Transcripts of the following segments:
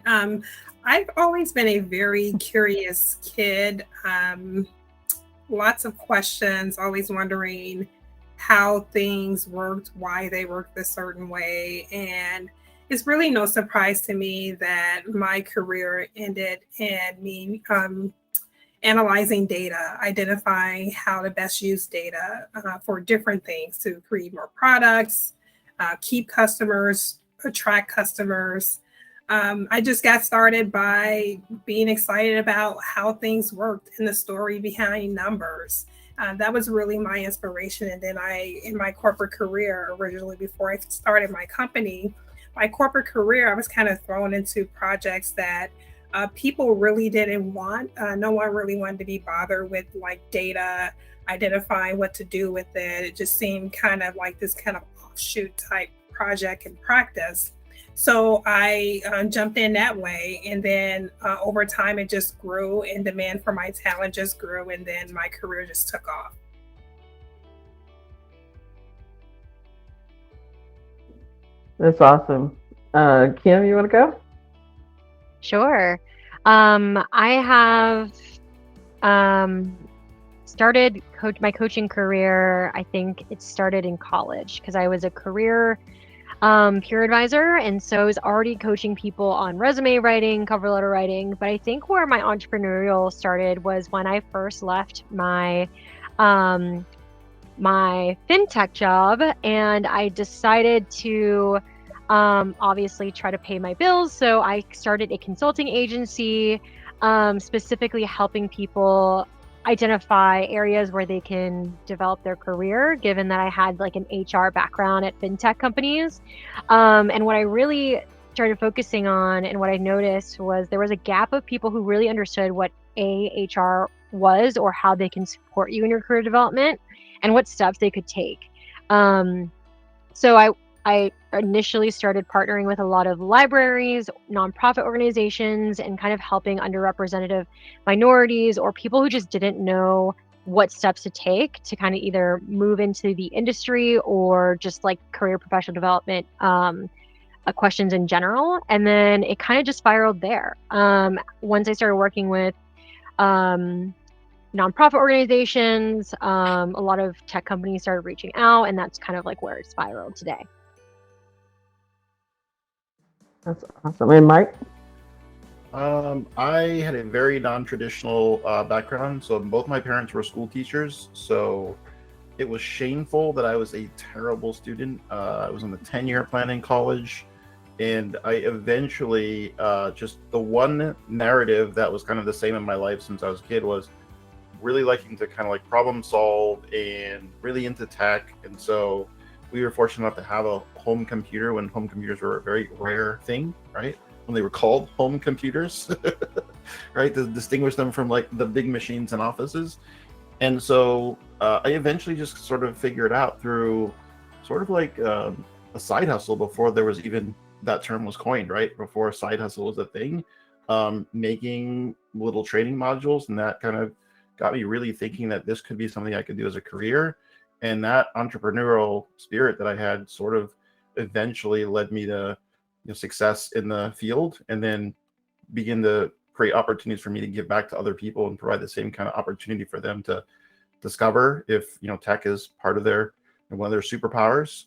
Um, I've always been a very curious kid. Lots of questions, always wondering how things worked, why they worked a certain way. And it's really no surprise to me that my career ended in me analyzing data, identifying how to best use data for different things to create more products, keep customers, attract customers. I just got started by being excited about how things worked and the story behind numbers. That was really my inspiration. And then in my corporate career, originally before I started my corporate career, I was kind of thrown into projects that people really didn't want. No one really wanted to be bothered with like data, identifying what to do with it. It just seemed kind of like this kind of offshoot type project and practice. So I jumped in that way. And then over time, it just grew and demand for my talent just grew. And then my career just took off. That's awesome. Kim, you want to go? Sure. I have um, started my coaching career. I think it started in college because I was a career peer advisor, and so I was already coaching people on resume writing, cover letter writing. But I think where my entrepreneurial started was when I first left um, my fintech job, and I decided to obviously try to pay my bills. So I started a consulting agency, specifically helping people identify areas where they can develop their career, given that I had like an HR background at fintech companies. And what I really started focusing on and what I noticed was there was a gap of people who really understood what HR was or how they can support you in your career development and what steps they could take. Um, so I initially started partnering with a lot of libraries, nonprofit organizations, and kind of helping underrepresented minorities or people who just didn't know what steps to take to kind of either move into the industry or just like career professional development questions in general. And then it kind of just spiraled there. Once I started working with um, nonprofit organizations, a lot of tech companies started reaching out, and that's kind of like where it spiraled today. That's awesome. And Mike? I had a very non-traditional background. So both my parents were school teachers. So it was shameful that I was a terrible student. I was in the 10-year plan in college. And I eventually, just the one narrative that was kind of the same in my life since I was a kid was really liking to kind of like problem solve and really into tech. And so we were fortunate enough to have a home computer when home computers were a very rare thing, right? When they were called home computers, right? To distinguish them from like the big machines in offices. And so I eventually just sort of figured out through sort of like a side hustle before there was even that term was coined, right? Before a side hustle was a thing, making little training modules. And that kind of got me really thinking that this could be something I could do as a career. And that entrepreneurial spirit that I had sort of eventually led me to success in the field, and then begin to create opportunities for me to give back to other people and provide the same kind of opportunity for them to discover if tech is part of their one of their superpowers,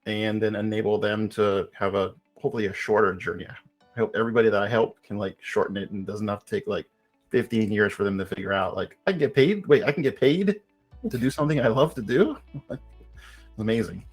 and then enable them to have a hopefully a shorter journey. I hope everybody that I help can like shorten it and doesn't have to take like 15 years for them to figure out like I can get paid. Wait, I can get paid to do something I love to do. Amazing.